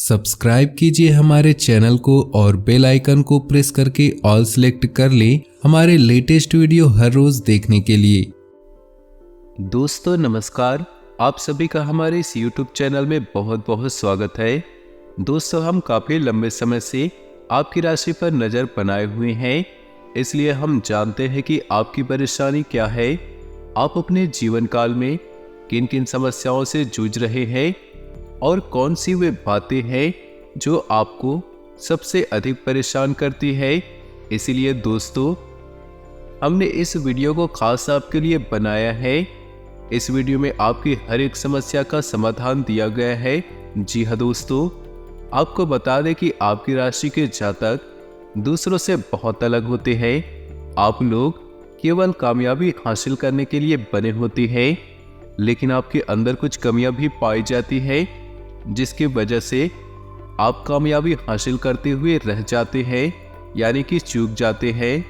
Subscribe कीजिए हमारे channel को और बेल आइकन को प्रेस करके ऑल सेलेक्ट कर लें हमारे लेटेस्ट वीडियो हर रोज देखने के लिए। दोस्तों नमस्कार, आप सभी का हमारे इस YouTube चैनल में बहुत बहुत स्वागत है। दोस्तों हम काफ़ी लंबे समय से आपकी राशि पर नज़र बनाए हुए हैं, इसलिए हम जानते हैं कि आपकी परेशानी क्या है, आप अपने जीवन काल में किन किन समस्याओं से जूझ रहे हैं और कौन सी वे बातें हैं जो आपको सबसे अधिक परेशान करती है। इसीलिए दोस्तों हमने इस वीडियो को खास आपके लिए बनाया है। इस वीडियो में आपकी हर एक समस्या का समाधान दिया गया है। जी हाँ दोस्तों, आपको बता दें कि आपकी राशि के जातक दूसरों से बहुत अलग होते हैं। आप लोग केवल कामयाबी हासिल करने के लिए बने होते हैं, लेकिन आपके अंदर कुछ कमियां भी पाई जाती है, जिसकी वजह से आप कामयाबी हासिल करते हुए रह जाते हैं, यानी कि चूक जाते हैं।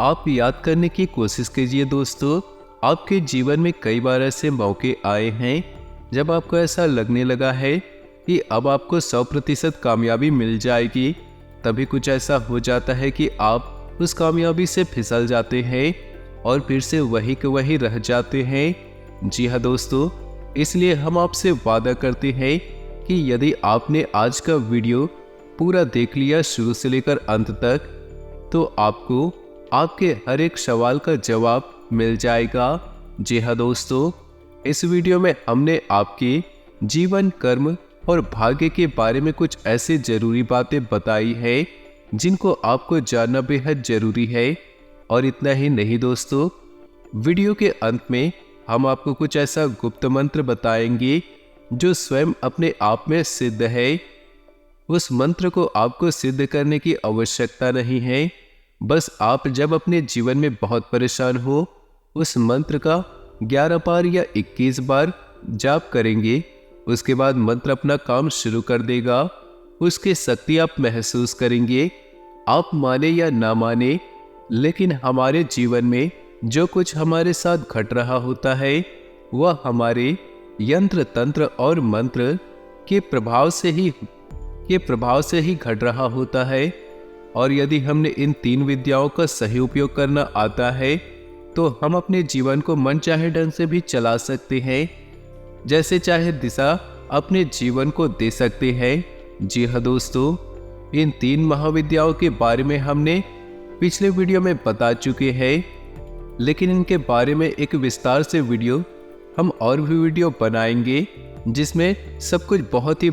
आप याद करने की कोशिश कीजिए दोस्तों, आपके जीवन में कई बार ऐसे मौके आए हैं जब आपको ऐसा लगने लगा है कि अब आपको 100% कामयाबी मिल जाएगी, तभी कुछ ऐसा हो जाता है कि आप उस कामयाबी से फिसल जाते हैं और फिर से वही के वही रह जाते हैं। जी हाँ दोस्तों, इसलिए हम आपसे वादा करते हैं कि यदि आपने आज का वीडियो पूरा देख लिया शुरू से लेकर अंत तक, तो आपको आपके हर एक सवाल का जवाब मिल जाएगा। जी हाँ दोस्तों, इस वीडियो में हमने आपके जीवन, कर्म और भाग्य के बारे में कुछ ऐसे जरूरी बातें बताई है जिनको आपको जानना बेहद जरूरी है। और इतना ही नहीं दोस्तों, वीडियो के अंत में हम आपको कुछ ऐसा गुप्त मंत्र बताएंगे जो स्वयं अपने आप में सिद्ध है। उस मंत्र को आपको सिद्ध करने की आवश्यकता नहीं है, बस आप जब अपने जीवन में बहुत परेशान हो उस मंत्र का 11 बार या 21 बार जाप करेंगे, उसके बाद मंत्र अपना काम शुरू कर देगा। उसकी शक्ति आप महसूस करेंगे। आप माने या ना माने, लेकिन हमारे जीवन में जो कुछ हमारे साथ घट रहा होता है वह हमारे यंत्र, तंत्र और मंत्र के प्रभाव से ही घट रहा होता है। और यदि हमने इन 3 विद्याओं का सही उपयोग करना आता है तो हम अपने जीवन को मनचाहे ढंग से भी चला सकते हैं, जैसे चाहे दिशा अपने जीवन को दे सकते हैं। जी हाँ दोस्तों, इन 3 महाविद्याओं के बारे में हमने पिछले वीडियो में बता चुके हैं, लेकिन इनके बारे में एक विस्तार से वीडियो हम और भी वीडियो बनाएंगे जिसमें सब कुछ बहुत ही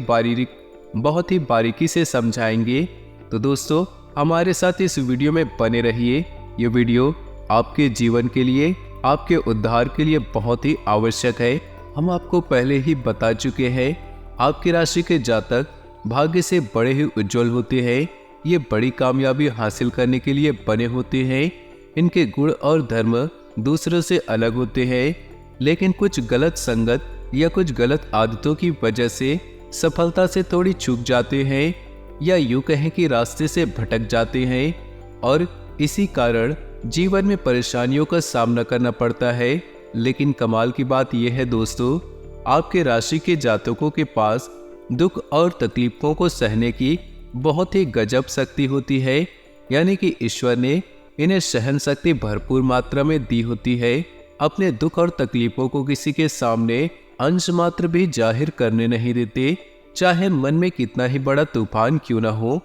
बारीकी से समझाएंगे। तो दोस्तों हमारे साथ इस वीडियो में बने रहिए। ये वीडियो आपके जीवन के लिए, आपके उद्धार के लिए बहुत ही आवश्यक है। हम आपको पहले ही बता चुके हैं, आपकी राशि के जातक भाग्य से बड़े ही उज्जवल होते हैं। ये बड़ी कामयाबी हासिल करने के लिए बने होते हैं। इनके गुण और धर्म दूसरों से अलग होते हैं, लेकिन कुछ गलत संगत या कुछ गलत आदतों की वजह से सफलता से थोड़ी चूक जाते हैं, या यूं कहें कि रास्ते से भटक जाते हैं, और इसी कारण जीवन में परेशानियों का सामना करना पड़ता है। लेकिन कमाल की बात यह है दोस्तों, आपके राशि के जातकों के पास दुख और तकलीफों को सहने की बहुत ही गजब शक्ति होती है, यानी कि ईश्वर ने इन्हें सहन शक्ति भरपूर मात्रा में दी होती है। अपने दुख और तकलीफों को किसी के सामने अंश मात्र भी जाहिर करने नहीं देते, चाहे मन में कितना ही बड़ा तूफान क्यों ना हो,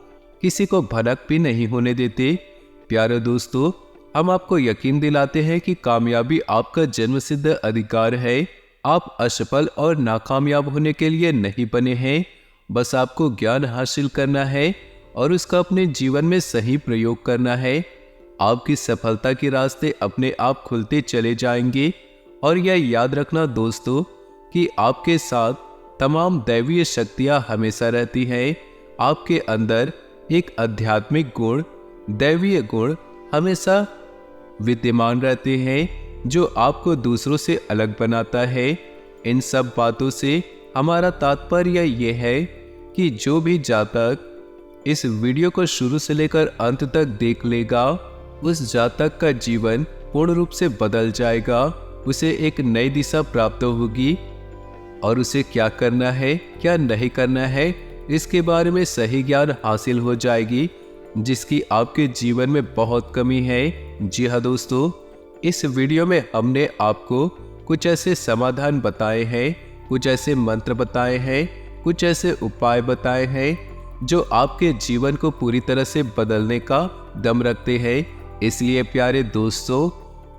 किसी को भनक भी नहीं होने देते। प्यारे दोस्तों, हम आपको यकीन दिलाते हैं कि कामयाबी आपका जन्मसिद्ध अधिकार है। आप असफल और नाकामयाब होने के लिए नहीं बने हैं, बस आपको ज्ञान हासिल करना है और उसका अपने जीवन में सही प्रयोग करना है। आपकी सफलता के रास्ते अपने आप खुलते चले जाएंगे। और यह याद रखना दोस्तों कि आपके साथ तमाम दैवीय शक्तियां हमेशा रहती हैं। आपके अंदर एक आध्यात्मिक गुण, दैवीय गुण हमेशा विद्यमान रहते हैं, जो आपको दूसरों से अलग बनाता है। इन सब बातों से हमारा तात्पर्य यह है कि जो भी जातक इस वीडियो को शुरू से लेकर अंत तक देख लेगा, उस जातक का जीवन पूर्ण रूप से बदल जाएगा। उसे एक नई दिशा प्राप्त होगी और उसे क्या करना है, क्या नहीं करना है, इसके बारे में सही ज्ञान हासिल हो जाएगी, जिसकी आपके जीवन में बहुत कमी है। जी हाँ दोस्तों, इस वीडियो में हमने आपको कुछ ऐसे समाधान बताए हैं, कुछ ऐसे मंत्र बताए हैं, कुछ ऐसे उपाय बताए हैं जो आपके जीवन को पूरी तरह से बदलने का दम रखते हैं। इसलिए प्यारे दोस्तों,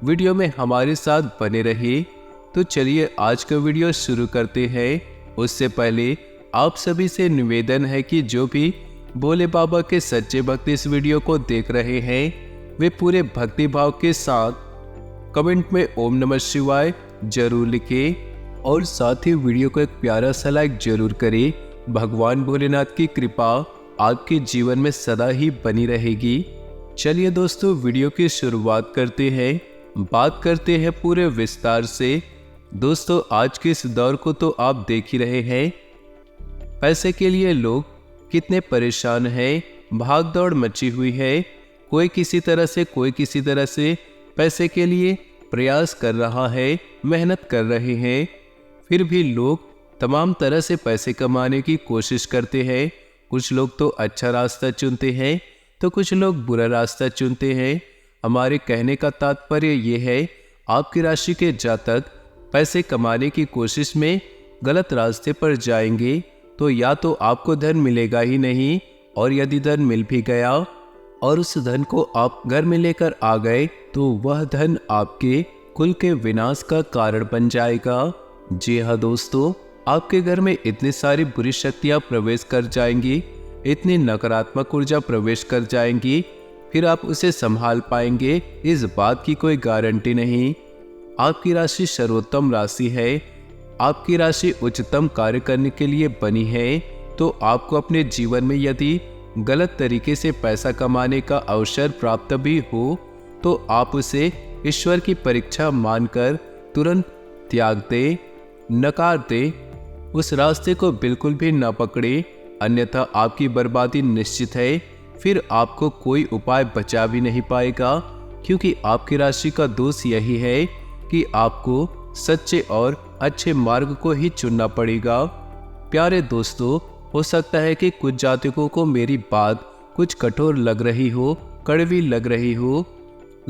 वीडियो में हमारे साथ बने रहिए। तो चलिए आज का वीडियो शुरू करते हैं। उससे पहले आप सभी से निवेदन है कि जो भी भोले बाबा के सच्चे भक्त इस वीडियो को देख रहे हैं, वे पूरे भक्ति भाव के साथ कमेंट में ओम नमः शिवाय जरूर लिखें और साथ ही वीडियो को एक प्यारा सा लाइक जरूर करें। भगवान भोलेनाथ की कृपा आपके जीवन में सदा ही बनी रहेगी। चलिए दोस्तों, वीडियो की शुरुआत करते हैं। बात करते हैं पूरे विस्तार से। दोस्तों, आज के इस दौर को तो आप देख ही रहे हैं। पैसे के लिए लोग कितने परेशान हैं, भाग दौड़ मची हुई है। कोई किसी तरह से पैसे के लिए प्रयास कर रहा है, मेहनत कर रहे हैं। फिर भी लोग तमाम तरह से पैसे कमाने की कोशिश करते हैं। कुछ लोग तो अच्छा रास्ता चुनते हैं तो कुछ लोग बुरा रास्ता चुनते हैं। हमारे कहने का तात्पर्य ये है, आपकी राशि के जातक पैसे कमाने की कोशिश में गलत रास्ते पर जाएंगे तो या तो आपको धन मिलेगा ही नहीं, और यदि धन मिल भी गया और उस धन को आप घर में लेकर आ गए तो वह धन आपके कुल के विनाश का कारण बन जाएगा। जी हाँ दोस्तों, आपके घर में इतनी सारी बुरी शक्तियाँ प्रवेश कर जाएंगी, इतनी नकारात्मक ऊर्जा प्रवेश कर जाएंगी, फिर आप उसे संभाल पाएंगे इस बात की कोई गारंटी नहीं। आपकी राशि सर्वोत्तम राशि है, आपकी राशि उच्चतम कार्य करने के लिए बनी है। तो आपको अपने जीवन में यदि गलत तरीके से पैसा कमाने का अवसर प्राप्त भी हो तो आप उसे ईश्वर की परीक्षा मानकर तुरंत त्याग दे, नकार दे, उस रास्ते को बिल्कुल भी न पकड़े, अन्यथा आपकी बर्बादी निश्चित है। फिर आपको कोई उपाय बचा भी नहीं पाएगा, क्योंकि आपकी राशि का दोष यही है कि आपको सच्चे और अच्छे मार्ग को ही चुनना पड़ेगा। प्यारे दोस्तों, हो सकता है कि कुछ जातकों को मेरी बात कुछ कठोर लग रही हो, कड़वी लग रही हो,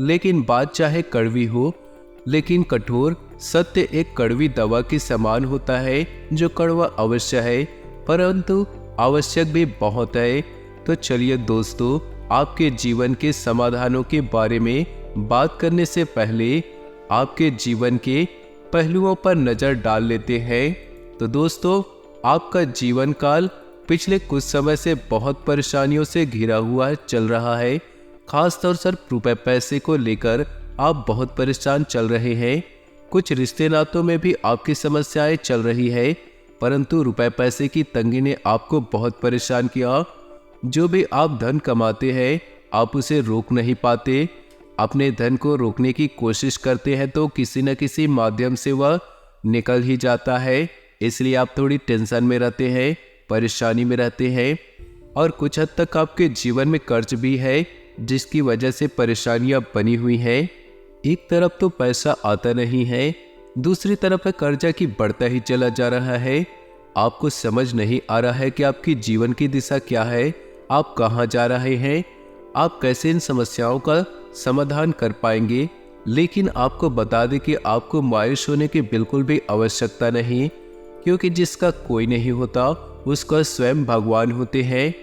लेकिन बात चाहे कड़वी हो लेकिन कठोर, सत्य एक कड़वी दवा के समान होता है जो कड़वा अवश्य है परंतु आवश्यक भी बहुत है। तो चलिए दोस्तों, आपके जीवन के समाधानों के बारे में बात करने से पहले आपके जीवन के पहलुओं पर नजर डाल लेते हैं। तो दोस्तों, आपका जीवन काल पिछले कुछ समय से बहुत परेशानियों से घिरा हुआ चल रहा है। खासतौर से रुपए पैसे को लेकर आप बहुत परेशान चल रहे हैं। कुछ रिश्ते नातों में भी आपकी समस्याएं चल रही है, परंतु रुपए पैसे की तंगी ने आपको बहुत परेशान किया। जो भी आप धन कमाते हैं आप उसे रोक नहीं पाते। अपने धन को रोकने की कोशिश करते हैं तो किसी न किसी माध्यम से वह निकल ही जाता है। इसलिए आप थोड़ी टेंशन में रहते हैं, परेशानी में रहते हैं, और कुछ हद तक आपके जीवन में कर्ज भी है जिसकी वजह से परेशानियां बनी हुई हैं। एक तरफ तो पैसा आता नहीं है, दूसरी तरफ है कर्जा की बढ़ता ही चला जा रहा है। आपको समझ नहीं आ रहा है कि आपकी जीवन की दिशा क्या है, आप कहाँ जा रहे हैं, आप कैसे इन समस्याओं का समाधान कर पाएंगे। लेकिन आपको बता दें कि आपको मायूस होने की बिल्कुल भी आवश्यकता नहीं, क्योंकि जिसका कोई नहीं होता उसका स्वयं भगवान होते हैं,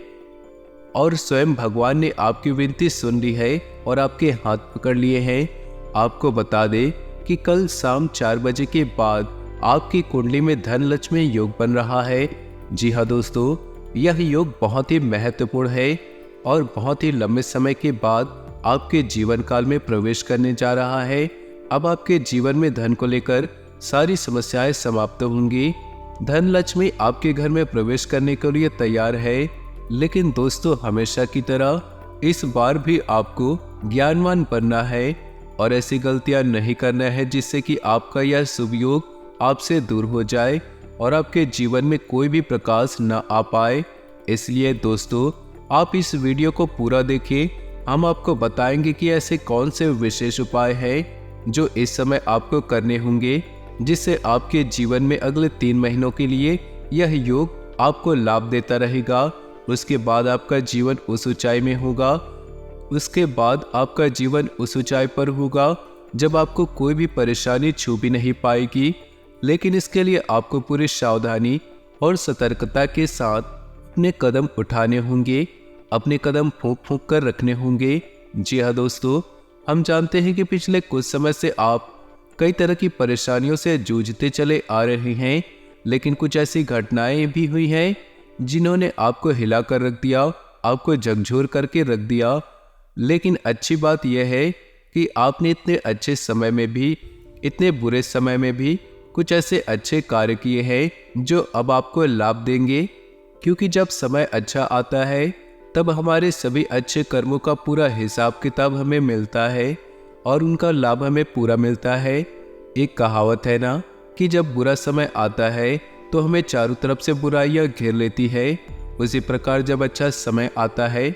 और स्वयं भगवान ने आपकी विनती सुन ली है और आपके हाथ पकड़ लिए हैं। आपको बता दें कि कल शाम 4 बजे के बाद आपकी कुंडली में धन लक्ष्मी योग बन रहा है। जी हाँ दोस्तों, यह योग बहुत ही महत्वपूर्ण है और बहुत ही लंबे समय के बाद आपके जीवन काल में प्रवेश करने जा रहा है। अब आपके जीवन में धन को लेकर सारी समस्याएं समाप्त होंगी। धन लक्ष्मी आपके घर में प्रवेश करने के लिए तैयार है। लेकिन दोस्तों, हमेशा की तरह इस बार भी आपको ज्ञानवान बनना है और ऐसी गलतियां नहीं करना है जिससे कि आपका यह शुभ योग आपसे दूर हो जाए और आपके जीवन में कोई भी प्रकाश न आ पाए। इसलिए दोस्तों, आप इस वीडियो को पूरा देखें। हम आपको बताएंगे कि ऐसे कौन से विशेष उपाय हैं जो इस समय आपको करने होंगे, जिससे आपके जीवन में अगले 3 महीनों के लिए यह योग आपको लाभ देता रहेगा। उसके बाद आपका जीवन उस ऊंचाई में होगा। उसके बाद आपका जीवन उस ऊंचाई पर होगा जब आपको कोई भी परेशानी छू भी नहीं पाएगी। लेकिन इसके लिए आपको पूरी सावधानी और सतर्कता के साथ अपने कदम उठाने होंगे, अपने कदम फूंक फूंक कर रखने होंगे। जी हाँ दोस्तों, हम जानते हैं कि पिछले कुछ समय से आप कई तरह की परेशानियों से जूझते चले आ रहे हैं, लेकिन कुछ ऐसी घटनाएं भी हुई हैं जिन्होंने आपको हिला कर रख दिया, आपको झकझोर करके रख दिया। लेकिन अच्छी बात यह है कि आपने इतने अच्छे समय में भी, इतने बुरे समय में भी कुछ ऐसे अच्छे कार्य किए हैं जो अब आपको लाभ देंगे। क्योंकि जब समय अच्छा आता है तब हमारे सभी अच्छे कर्मों का पूरा हिसाब किताब हमें मिलता है और उनका लाभ हमें पूरा मिलता है। एक कहावत है ना कि जब बुरा समय आता है तो हमें चारों तरफ से बुराइयां घेर लेती है। उसी प्रकार जब अच्छा समय आता है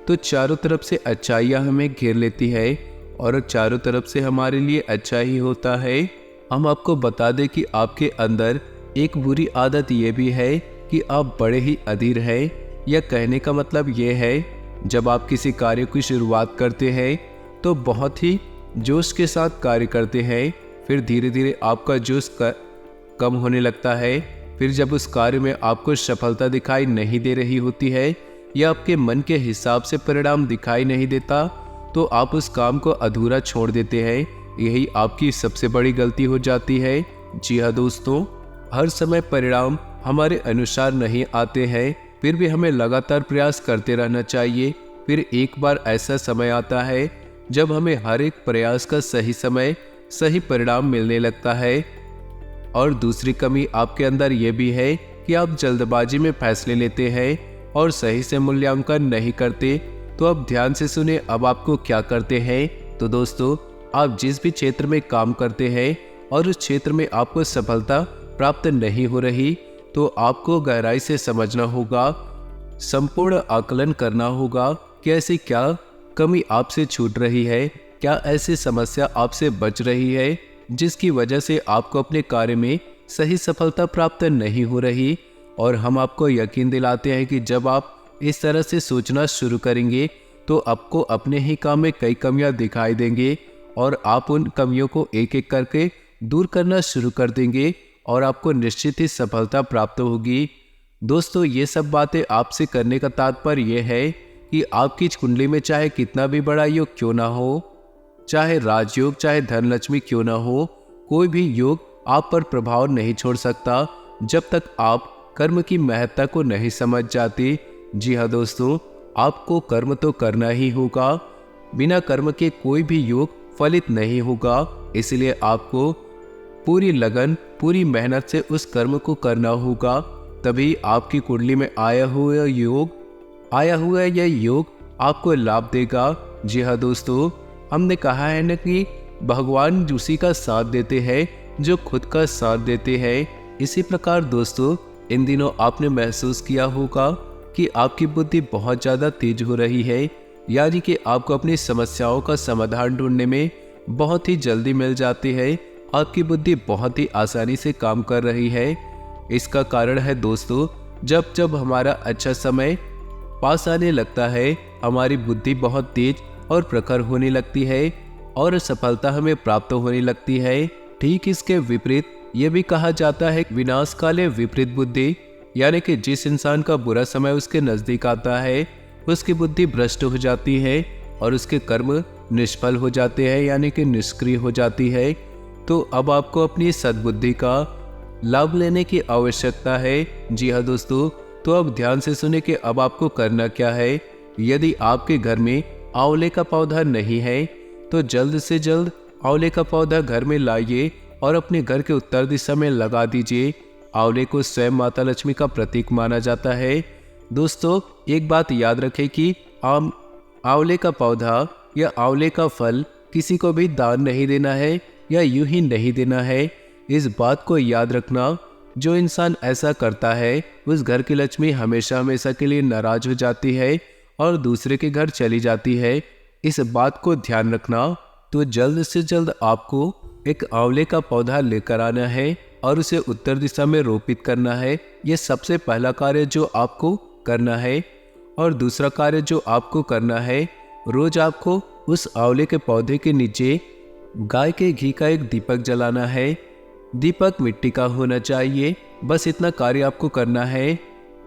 तो चारों तरफ से अच्छाइयां हमें घेर लेती है और चारों तरफ से हमारे लिए अच्छा ही होता है। हम आपको बता दें कि आपके अंदर एक बुरी आदत ये भी है कि आप बड़े ही अधीर हैं। यह कहने का मतलब ये है, जब आप किसी कार्य की शुरुआत करते हैं तो बहुत ही जोश के साथ कार्य करते हैं, फिर धीरे धीरे आपका जोश कम होने लगता है। फिर जब उस कार्य में आपको सफलता दिखाई नहीं दे रही होती है या आपके मन के हिसाब से परिणाम दिखाई नहीं देता तो आप उस काम को अधूरा छोड़ देते हैं। यही आपकी सबसे बड़ी गलती हो जाती है। जी हाँ दोस्तों, हर समय परिणाम हमारे अनुसार नहीं आते हैं, फिर भी हमें लगातार प्रयास करते रहना चाहिए। फिर एक बार ऐसा समय आता है जब हमें हर एक प्रयास का सही समय, सही परिणाम मिलने लगता है। और दूसरी कमी आपके अंदर ये भी है कि आप जल्दबाजी में फैसले लेते हैं और सही से मूल्यांकन नहीं करते। तो अब ध्यान से सुने, अब आपको क्या करते हैं। तो दोस्तों, आप जिस भी क्षेत्र में काम करते हैं और उस क्षेत्र में आपको सफलता प्राप्त नहीं हो रही तो आपको गहराई से समझना होगा, संपूर्ण आकलन करना होगा कि ऐसी क्या कमी आपसे छूट रही है, क्या ऐसी समस्या आपसे बच रही है जिसकी वजह से आपको अपने कार्य में सही सफलता प्राप्त नहीं हो रही। और हम आपको यकीन दिलाते हैं कि जब आप इस तरह से सोचना शुरू करेंगे तो आपको अपने ही काम में कई कमियां दिखाई देंगे और आप उन कमियों को एक एक करके दूर करना शुरू कर देंगे और आपको निश्चित ही सफलता प्राप्त होगी। दोस्तों, ये सब बातें आपसे करने का तात्पर्य यह है कि आपकी कुंडली में चाहे कितना भी बड़ा योग क्यों ना हो, चाहे राजयोग, चाहे धनलक्ष्मी क्यों ना हो, कोई भी योग आप पर प्रभाव नहीं छोड़ सकता जब तक आप कर्म की महत्ता को नहीं समझ जाते। जी हाँ दोस्तों, आपको कर्म तो करना ही होगा, बिना कर्म के कोई भी योग फलित नहीं होगा। इसलिए आपको पूरी लगन, पूरी मेहनत से उस कर्म को करना होगा, तभी आपकी कुंडली में आया हुआ यह योग आपको लाभ देगा। जी हाँ दोस्तों, हमने कहा है ना कि भगवान उसी का साथ देते हैं जो खुद का साथ देते हैं। इसी प्रकार दोस्तों, इन दिनों आपने महसूस किया होगा कि आपकी बुद्धि बहुत ज़्यादा तेज हो रही है, यानी कि आपको अपनी समस्याओं का समाधान ढूंढने में बहुत ही जल्दी मिल जाती है। आपकी बुद्धि बहुत ही आसानी से काम कर रही है। इसका कारण है दोस्तों, जब जब हमारा अच्छा समय पास आने लगता है, हमारी बुद्धि बहुत तेज और प्रखर होने लगती है और सफलता हमें प्राप्त होने लगती है। ठीक इसके विपरीत यह भी कहा जाता है, विनाश काले विपरीत बुद्धि, यानी कि जिस इंसान का बुरा समय उसके नजदीक आता है उसकी बुद्धि भ्रष्ट हो जाती है और उसके कर्म निष्फल हो जाते हैं, यानी कि निष्क्रिय हो जाती है। तो अब आपको अपनी सद्बुद्धि का लाभ लेने की आवश्यकता है। जी हाँ दोस्तों, तो अब ध्यान से सुने कि अब आपको करना क्या है। यदि आपके घर में आंवले का पौधा नहीं है तो जल्द से जल्द आंवले का पौधा घर में लाइए और अपने घर के उत्तर दिशा में लगा दीजिए। आंवले को स्वयं माता लक्ष्मी का प्रतीक माना जाता है। दोस्तों, एक बात याद रखें कि आंवले का पौधा या आंवले का फल किसी को भी दान नहीं देना है या यूं ही नहीं देना है। इस बात को याद रखना, जो इंसान ऐसा करता है उस घर की लक्ष्मी हमेशा हमेशा के लिए नाराज हो जाती है और दूसरे के घर चली जाती है। इस बात को ध्यान रखना। तो जल्द से जल्द आपको एक आंवले का पौधा लेकर आना है और उसे उत्तर दिशा में रोपित करना है। यह सबसे पहला कार्य जो आपको करना है। और दूसरा कार्य जो आपको करना है, रोज आपको उस आंवले के पौधे के नीचे गाय के घी का एक दीपक जलाना है। दीपक मिट्टी का होना चाहिए। बस इतना कार्य आपको करना है।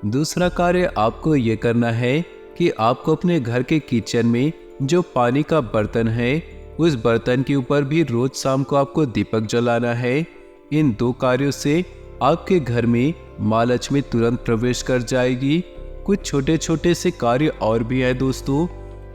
दूसरा कार्य आपको ये करना है कि आपको अपने घर के किचन में जो पानी का बर्तन है, उस बर्तन के ऊपर भी रोज शाम को आपको दीपक जलाना है। इन 2 कार्यों से आपके घर में माँ लक्ष्मी तुरंत प्रवेश कर जाएगी। कुछ छोटे छोटे से कार्य और भी है दोस्तों।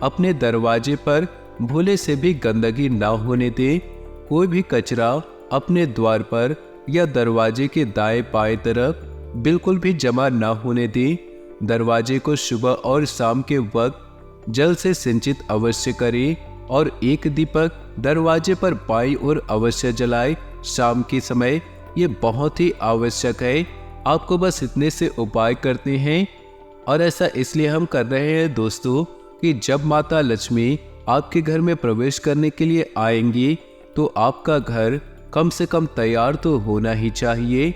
अपने दरवाजे पर भूले से भी गंदगी ना होने दें। कोई भी कचरा अपने द्वार पर या दरवाजे के दाएं बाएं तरफ बिल्कुल भी जमा ना होने दें। दरवाजे को सुबह और शाम के वक्त जल से सिंचित अवश्य करें और एक दीपक दरवाजे पर बाईं ओर अवश्य जलाएं शाम के समय। ये बहुत ही आवश्यक है। आपको बस इतने से उपाय करते हैं और ऐसा इसलिए हम कर रहे हैं दोस्तों कि जब माता लक्ष्मी आपके घर में प्रवेश करने के लिए आएंगी तो आपका घर कम से कम तैयार तो होना ही चाहिए।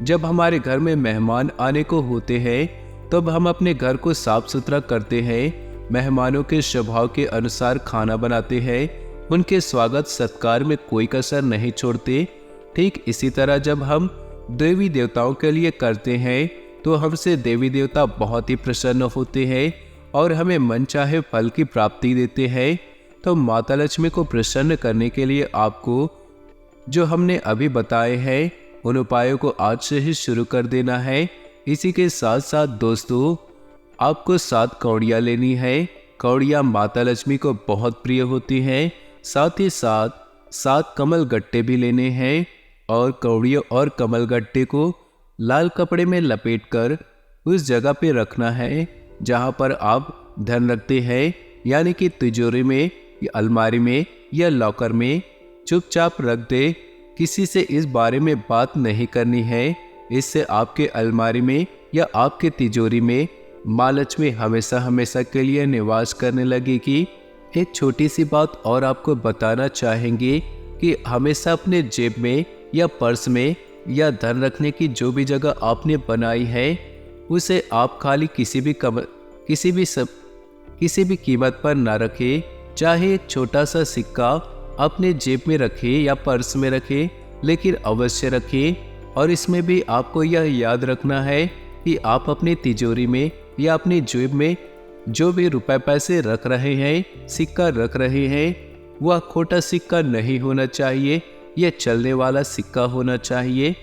जब हमारे घर में मेहमान आने को होते हैं तब हम अपने घर को साफ सुथरा करते हैं, मेहमानों के स्वभाव के अनुसार खाना बनाते हैं, उनके स्वागत सत्कार में कोई कसर नहीं छोड़ते। ठीक इसी तरह जब हम देवी देवताओं के लिए करते हैं तो हमसे देवी देवता बहुत ही प्रसन्न होते हैं और हमें मनचाहे फल की प्राप्ति देते हैं। तो माता लक्ष्मी को प्रसन्न करने के लिए आपको जो हमने अभी बताए हैं उन उपायों को आज से ही शुरू कर देना है। इसी के साथ साथ दोस्तों आपको 7 कौड़ियाँ लेनी है। कौड़ियाँ माता लक्ष्मी को बहुत प्रिय होती हैं। साथ ही साथ 7 कमल गट्टे भी लेने हैं और कौड़ियों और कमल गट्टे को लाल कपड़े में लपेटकर उस जगह पे रखना है जहाँ पर आप धन रखते हैं, यानी कि तिजोरी में या अलमारी में या लॉकर में चुपचाप रख दे। किसी से इस बारे में बात नहीं करनी है। इससे आपके अलमारी में या आपके तिजोरी में माँ लक्ष्मी हमेशा हमेशा के लिए निवास करने लगेगी। एक छोटी सी बात और आपको बताना चाहेंगे कि हमेशा अपने जेब में या पर्स में या धन रखने की जो भी जगह आपने बनाई है उसे आप खाली किसी भी कीमत पर ना रखें। चाहे एक छोटा सा सिक्का अपने जेब में रखें या पर्स में रखें, लेकिन अवश्य रखें। और इसमें भी आपको यह याद रखना है कि आप अपनी तिजोरी में या अपनी जेब में जो भी रुपए पैसे रख रहे हैं, सिक्का रख रहे हैं, वह खोटा सिक्का नहीं होना चाहिए। यह चलने वाला सिक्का होना चाहिए,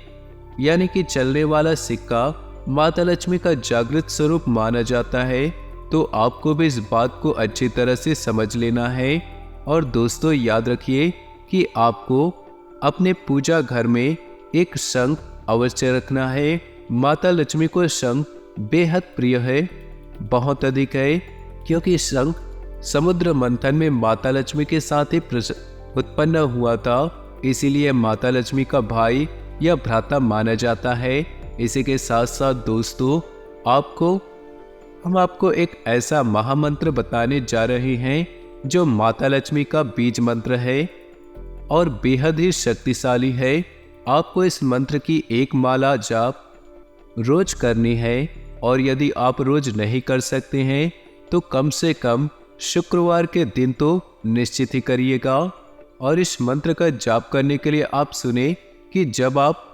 यानी कि चलने वाला सिक्का माता लक्ष्मी का जागृत स्वरूप माना जाता है। तो आपको भी इस बात को अच्छी तरह से समझ लेना है। और दोस्तों याद रखिए कि आपको अपने पूजा घर में एक शंख अवश्य रखना है। माता लक्ष्मी को शंख बेहद प्रिय है, बहुत अधिक है, क्योंकि शंख समुद्र मंथन में माता लक्ष्मी के साथ ही उत्पन्न हुआ था। इसीलिए माता लक्ष्मी का भाई या भ्राता माना जाता है। इसी के साथ साथ दोस्तों हम आपको एक ऐसा महामंत्र बताने जा रहे हैं जो माता लक्ष्मी का बीज मंत्र है और बेहद ही शक्तिशाली है। आपको इस मंत्र की एक माला जाप रोज करनी है और यदि आप रोज नहीं कर सकते हैं तो कम से कम शुक्रवार के दिन तो निश्चित ही करिएगा। और इस मंत्र का जाप करने के लिए आप सुने कि जब आप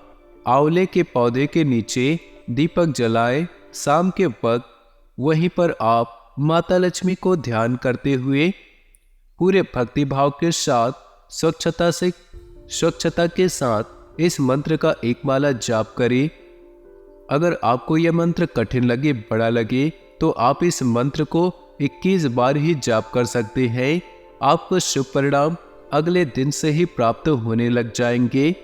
आंवले के पौधे के नीचे दीपक जलाएं शाम के वक्त, वहीं पर आप माता लक्ष्मी को ध्यान करते हुए पूरे भक्तिभाव के साथ स्वच्छता के साथ इस मंत्र का एक माला जाप करें। अगर आपको यह मंत्र कठिन लगे, बड़ा लगे, तो आप इस मंत्र को 21 बार ही जाप कर सकते हैं। आपको शुभ परिणाम अगले दिन से ही प्राप्त होने लग जाएंगे।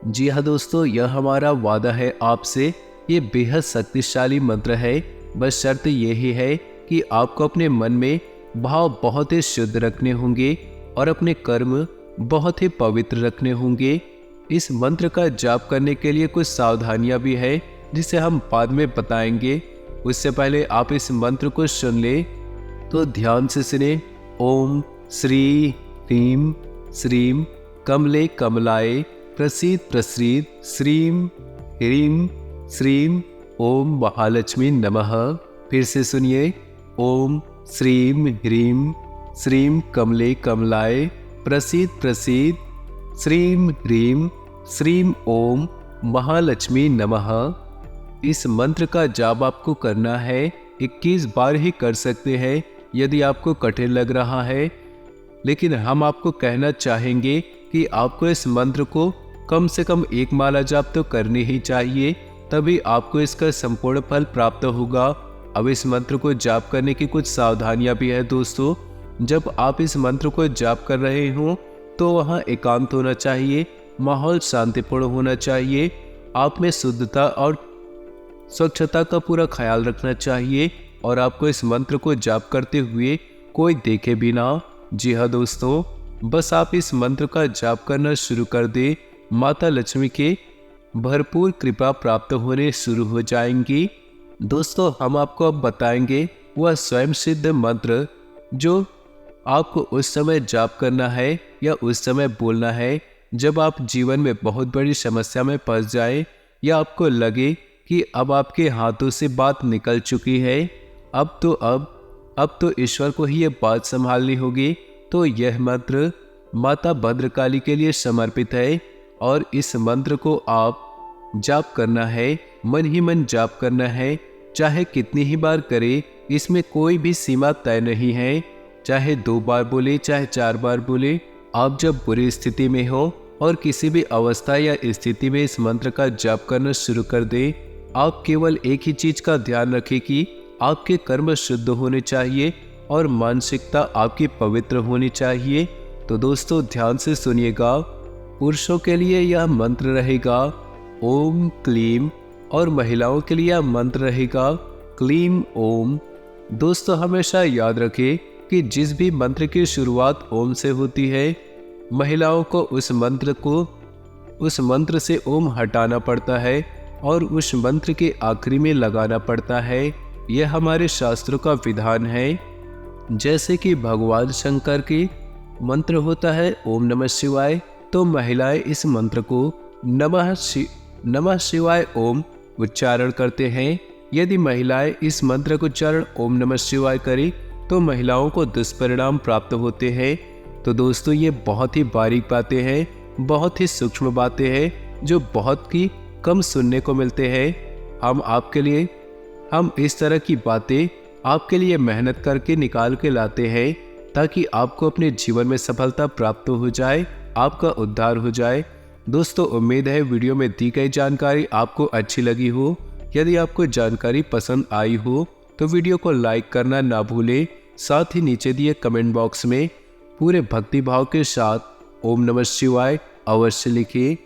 जी हाँ दोस्तों, यह हमारा वादा है आपसे। ये बेहद शक्तिशाली मंत्र है। बस शर्त यही है कि आपको अपने मन में भाव बहुत ही शुद्ध रखने होंगे और अपने कर्म बहुत ही पवित्र रखने होंगे। इस मंत्र का जाप करने के लिए कुछ सावधानियां भी है जिसे हम बाद में बताएंगे। उससे पहले आप इस मंत्र को सुन ले तो ध्यान से सुने। ओम श्री ह्रीं श्रीं कमले कमलाय प्रसीद प्रसीद श्रीम ह्रीम श्रीम ओम महालक्ष्मी नमः। फिर से सुनिए, ओम श्रीम ह्रीम श्रीम कमले कमलाय प्रसीद प्रसीद श्रीम ह्रीम श्रीम ओम महालक्ष्मी नमः। इस मंत्र का जाप आपको करना है, 21 बार ही कर सकते हैं यदि आपको कठिन लग रहा है, लेकिन हम आपको कहना चाहेंगे कि आपको इस मंत्र को कम से कम 1 माला जाप तो करनी ही चाहिए, तभी आपको इसका संपूर्ण फल प्राप्त होगा। अब इस मंत्र को जाप करने की कुछ सावधानियां भी है दोस्तों। जब आप इस मंत्र को जाप कर रहे हो तो वहाँ एकांत होना चाहिए, माहौल शांतिपूर्ण होना चाहिए, आप में शुद्धता और स्वच्छता का पूरा ख्याल रखना चाहिए और आपको इस मंत्र को जाप करते हुए कोई देखे भी ना। जी हाँ दोस्तों, बस आप इस मंत्र का जाप करना शुरू कर दे, माता लक्ष्मी के भरपूर कृपा प्राप्त होने शुरू हो जाएंगी। दोस्तों, हम आपको अब बताएंगे वह स्वयं सिद्ध मंत्र जो आपको उस समय जाप करना है या उस समय बोलना है जब आप जीवन में बहुत बड़ी समस्या में फंस जाए या आपको लगे कि अब आपके हाथों से बात निकल चुकी है, अब तो ईश्वर को ही ये बात संभालनी होगी। तो यह मंत्र माता भद्रकाली के लिए समर्पित है और इस मंत्र को आप जाप करना है, मन ही मन जाप करना है, चाहे कितनी ही बार करे, इसमें कोई भी सीमा तय नहीं है। चाहे 2 बार बोले, चाहे 4 बार बोले। आप जब बुरी स्थिति में हो और किसी भी अवस्था या स्थिति में इस मंत्र का जाप करना शुरू कर दे, आप केवल एक ही चीज का ध्यान रखें कि आपके कर्म शुद्ध होने चाहिए और मानसिकता आपकी पवित्र होनी चाहिए। तो दोस्तों, ध्यान से सुनिएगा। पुरुषों के लिए यह मंत्र रहेगा ओम क्लीम और महिलाओं के लिए यह मंत्र रहेगा क्लीम ओम। दोस्तों, हमेशा याद रखें कि जिस भी मंत्र की शुरुआत ओम से होती है, महिलाओं को उस मंत्र से ओम हटाना पड़ता है और उस मंत्र के आखिरी में लगाना पड़ता है। यह हमारे शास्त्रों का विधान है। जैसे कि भगवान शंकर के मंत्र होता है ओम नमः शिवाय, तो महिलाएं इस मंत्र को नमः शिवाय ओम उच्चारण करते हैं। यदि महिलाएं इस मंत्र को उच्चारण ओम नमः शिवाय करें तो महिलाओं को दुष्परिणाम प्राप्त होते हैं। तो दोस्तों, ये बहुत ही बारीक बातें हैं, बहुत ही सूक्ष्म बातें हैं जो बहुत ही कम सुनने को मिलते हैं। हम इस तरह की बातें आपके लिए मेहनत करके निकाल के लाते हैं ताकि आपको अपने जीवन में सफलता प्राप्त हो जाए, आपका उद्धार हो जाए। दोस्तों, उम्मीद है वीडियो में दी गई जानकारी आपको अच्छी लगी हो। यदि आपको जानकारी पसंद आई हो तो वीडियो को लाइक करना ना भूलें। साथ ही नीचे दिए कमेंट बॉक्स में पूरे भक्ति भाव के साथ ओम नमः शिवाय अवश्य लिखिए।